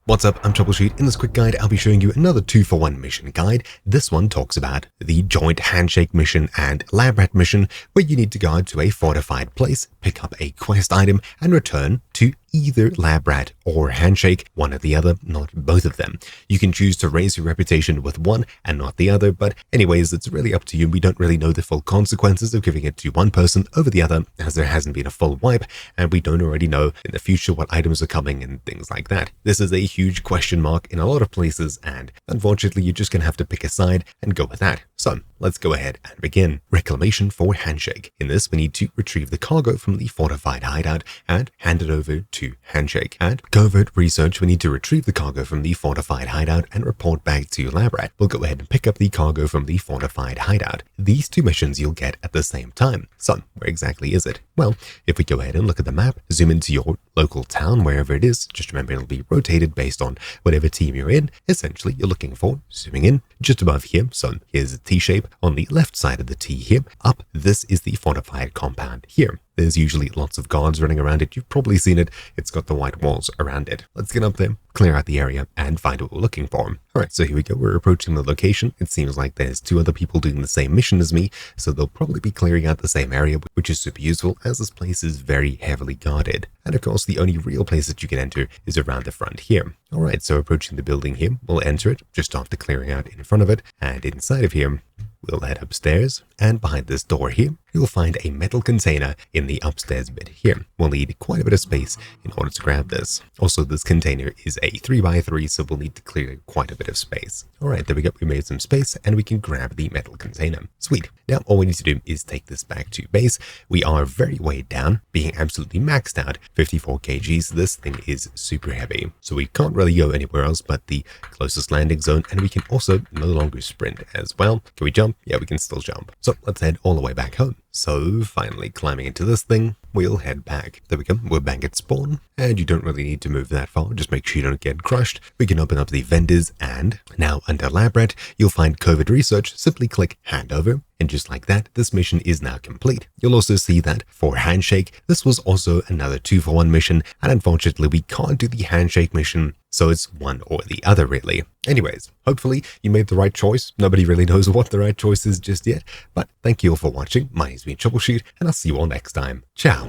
What's up, I'm Troubleshoot. In this quick guide, I'll be showing you another 2-for-1 mission guide. This one talks about the joint Handshake mission and Lab Rat mission, where you need to go to a fortified place, pick up a quest item, and return to either Lab Rat or Handshake, one or the other, not both of them. You can choose to raise your reputation with one and not the other, but anyways, it's really up to you. We don't really know the full consequences of giving it to one person over the other, as there hasn't been a full wipe, and we don't already know in the future what items are coming and things like that. This is a huge question mark in a lot of places, and unfortunately, you're just gonna have to pick a side and go with that. So let's go ahead and begin. Reclamation for Handshake. In this, we need to retrieve the cargo from the fortified hideout and hand it over to Handshake. And Covert Research, we need to retrieve the cargo from the fortified hideout and report back to Lab Rat. We'll go ahead and pick up the cargo from the fortified hideout. These two missions you'll get at the same time. So where exactly is it? Well, if we go ahead and look at the map, zoom into your local town, wherever it is, just remember it'll be rotated based on whatever team you're in. Essentially, you're looking for, zooming in, just above here. So here's a T-shape on the left side of the T here. Up, this is the fortified compound here. There's usually lots of guards running around it. You've probably seen it. It's got the white walls around it. Let's get up there, clear out the area, and find what we're looking for. Alright, so here we go. We're approaching the location. It seems like there's two other people doing the same mission as me, so they'll probably be clearing out the same area, which is super useful as this place is very heavily guarded. And of course, the only real place that you can enter is around the front here. Alright, so approaching the building here, we'll enter it just after clearing out in front of it, and inside of here, we'll head upstairs, and behind this door here, you'll find a metal container in the upstairs bit here. We'll need quite a bit of space in order to grab this. Also, this container is a 3x3, so we'll need to clear quite a bit of space. Alright, there we go. We made some space, and we can grab the metal container. Sweet. Now, all we need to do is take this back to base. We are very weighed down, being absolutely maxed out, 54 kgs. This thing is super heavy, so we can't really go anywhere else but the closest landing zone, and we can also no longer sprint as well. Can we jump? Yeah, we can still jump. So let's head all the way back home. So finally climbing into this thing, we'll head back. There we go, we're back at spawn, and you don't really need to move that far, just make sure you don't get crushed. We can open up the vendors, and now under Lab Rat, you'll find Covert Research. Simply click hand over, and just like that, this mission is now complete. You'll also see that for Handshake, this was also another 2-for-1 mission, and unfortunately we can't do the Handshake mission, so it's one or the other really. Anyways, hopefully you made the right choice. Nobody really knows what the right choice is just yet, but thank you all for watching. My name's been Troubleshoot, and I'll see you all next time. Ciao.